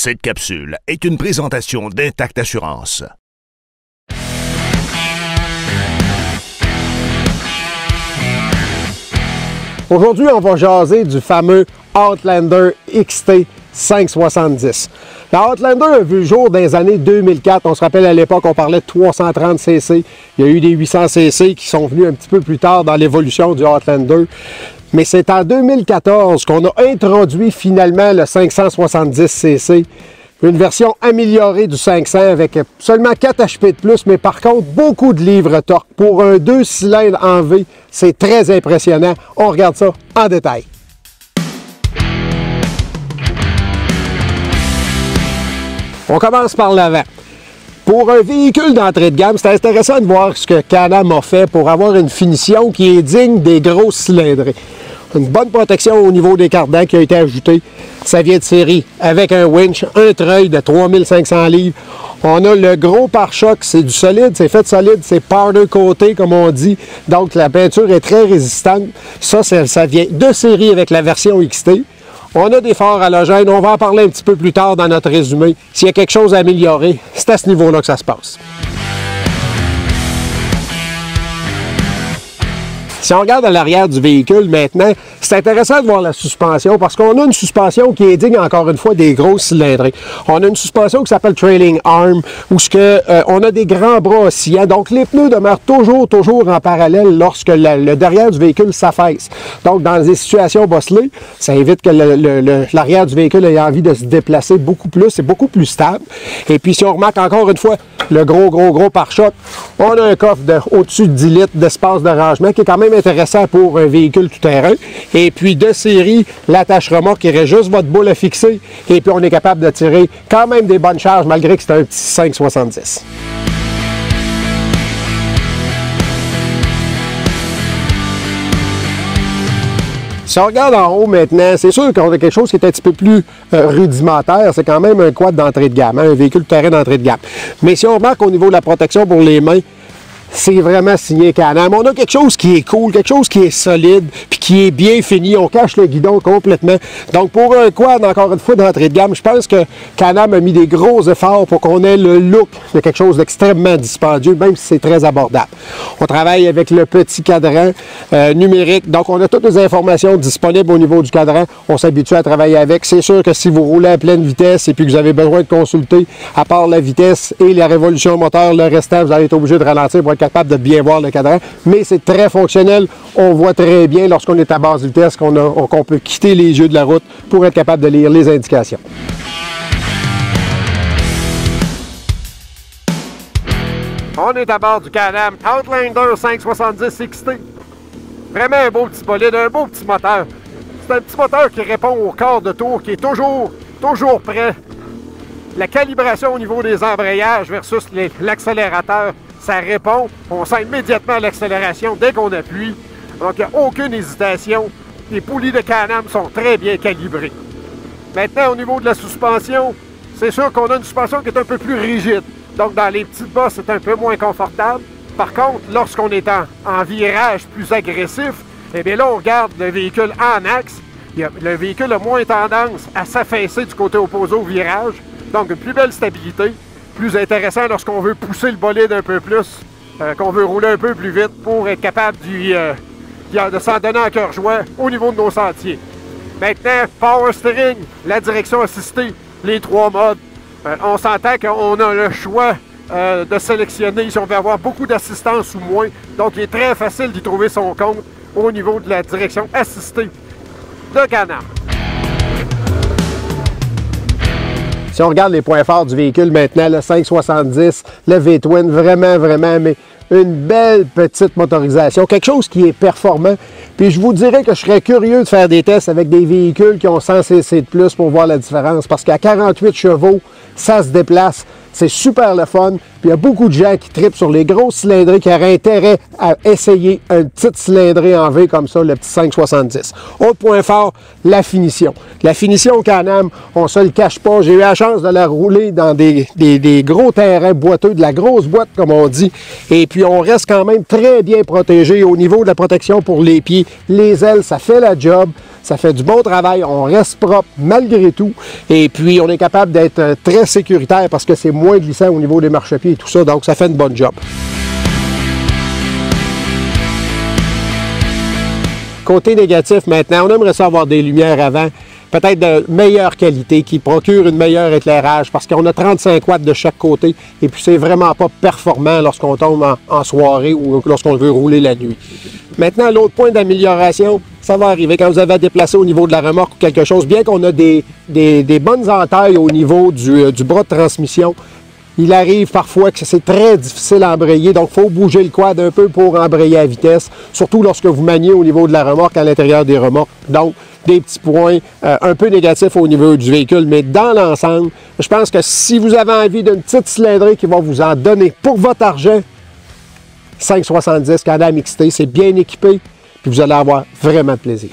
Cette capsule est une présentation d'Intact Assurance. Aujourd'hui, on va jaser du fameux Outlander XT 570. La Outlander a vu le jour dans les années 2004. On se rappelle à l'époque, on parlait de 330 cc. Il y a eu des 800 cc qui sont venus un petit peu plus tard dans l'évolution du Outlander. Mais c'est en 2014 qu'on a introduit finalement le 570 cc. Une version améliorée du 500 avec seulement 4 HP de plus, mais par contre beaucoup de livres-torque. Pour un 2 cylindres en V, c'est très impressionnant. On regarde ça en détail. On commence par l'avant. Pour un véhicule d'entrée de gamme, c'est intéressant de voir ce que Can-Am a fait pour avoir une finition qui est digne des grosses cylindrées. Une bonne protection au niveau des cardans qui a été ajoutée. Ça vient de série avec un winch, un treuil de 3500 livres. On a le gros pare-choc, c'est du solide, c'est fait solide, c'est powder coaté comme on dit. Donc la peinture est très résistante. Ça vient de série avec la version XT. On a des phares halogènes, on va en parler un petit peu plus tard dans notre résumé. S'il y a quelque chose à améliorer, c'est à ce niveau-là que ça se passe. Si on regarde à l'arrière du véhicule maintenant, c'est intéressant de voir la suspension parce qu'on a une suspension qui est digne encore une fois des grosses cylindrées. On a une suspension qui s'appelle Trailing Arm où on a des grands bras oscillants. Donc les pneus demeurent toujours en parallèle lorsque le derrière du véhicule s'affaisse. Donc dans des situations bosselées, ça évite que l'arrière du véhicule ait envie de se déplacer beaucoup plus, c'est beaucoup plus stable. Et puis si on remarque encore une fois le gros pare-choc, on a un coffre au-dessus de 10 litres d'espace de rangement qui est quand même intéressant pour un véhicule tout-terrain. Et puis de série, l'attache remorque qui reste juste votre boule à fixer. Et puis on est capable de tirer quand même des bonnes charges malgré que c'est un petit 570. Si on regarde en haut maintenant, c'est sûr qu'on a quelque chose qui est un petit peu plus rudimentaire. C'est quand même un quad d'entrée de gamme, hein, un véhicule tout-terrain d'entrée de gamme. Mais si on remarque au niveau de la protection pour les mains, c'est vraiment signé Can-Am. On a quelque chose qui est cool, quelque chose qui est solide, puis qui est bien fini. On cache le guidon complètement. Donc pour un quad, encore une fois, d'entrée de gamme, je pense que Can-Am a mis des gros efforts pour qu'on ait le look de quelque chose d'extrêmement dispendieux, même si c'est très abordable. On travaille avec le petit cadran numérique. Donc on a toutes les informations disponibles au niveau du cadran. On s'habitue à travailler avec. C'est sûr que si vous roulez à pleine vitesse et puis que vous avez besoin de consulter, à part la vitesse et la révolution moteur, le restant, vous allez être obligé de ralentir pour être capable de bien voir le cadran, mais c'est très fonctionnel. On voit très bien lorsqu'on est à basse vitesse qu'on peut quitter les yeux de la route pour être capable de lire les indications. On est à bord du Can-Am Outlander 570 XT. Vraiment un beau petit bolide, un beau petit moteur. C'est un petit moteur qui répond au quart de tour, qui est toujours prêt. La calibration au niveau des embrayages versus l'accélérateur, ça répond, on sent immédiatement l'accélération dès qu'on appuie. Donc il n'y a aucune hésitation. Les poulies de Can-Am sont très bien calibrées. Maintenant, au niveau de la suspension, c'est sûr qu'on a une suspension qui est un peu plus rigide. Donc dans les petites bosses, c'est un peu moins confortable. Par contre, lorsqu'on est en virage plus agressif, eh bien là, on regarde le véhicule en axe. Le véhicule a moins tendance à s'affaisser du côté opposé au virage. Donc une plus belle stabilité. Plus intéressant lorsqu'on veut pousser le bolide un peu plus, qu'on veut rouler un peu plus vite pour être capable de s'en donner en cœur joie au niveau de nos sentiers. Maintenant, Power Steering, la direction assistée, les 3 modes. On s'entend qu'on a le choix de sélectionner si on veut avoir beaucoup d'assistance ou moins. Donc, il est très facile d'y trouver son compte au niveau de la direction assistée de Can-Am. Si on regarde les points forts du véhicule maintenant, le 570, le V-Twin, vraiment, mais une belle petite motorisation, quelque chose qui est performant. Puis je vous dirais que je serais curieux de faire des tests avec des véhicules qui ont 100 cc de plus pour voir la différence, parce qu'à 48 chevaux, ça se déplace. C'est super le fun. Puis il y a beaucoup de gens qui trippent sur les grosses cylindrées qui auraient intérêt à essayer une petite cylindrée en V comme ça, le petit 570. Autre point fort, la finition. La finition Can-Am, on ne se le cache pas. J'ai eu la chance de la rouler dans des gros terrains boiteux, de la grosse boîte comme on dit. Et puis on reste quand même très bien protégé au niveau de la protection pour les pieds. Les ailes, ça fait la job. ça fait du bon travail, on reste propre malgré tout, et puis on est capable d'être très sécuritaire parce que c'est moins glissant au niveau des marchepieds et tout ça, donc ça fait une bonne job. Côté négatif maintenant, on aimerait ça avoir des lumières avant, peut-être de meilleure qualité, qui procurent un meilleur éclairage, parce qu'on a 35 watts de chaque côté, et puis c'est vraiment pas performant lorsqu'on tombe en soirée ou lorsqu'on veut rouler la nuit. Maintenant, l'autre point d'amélioration, ça va arriver quand vous avez à déplacer au niveau de la remorque ou quelque chose, bien qu'on a des bonnes entailles au niveau du bras de transmission, il arrive parfois que c'est très difficile à embrayer, donc il faut bouger le quad un peu pour embrayer à vitesse, surtout lorsque vous maniez au niveau de la remorque à l'intérieur des remorques. Donc, des petits points un peu négatifs au niveau du véhicule, mais dans l'ensemble, je pense que si vous avez envie d'une petite cylindrée qui va vous en donner pour votre argent, 570 Can-Am XT, c'est bien équipé, puis vous allez avoir vraiment de plaisir.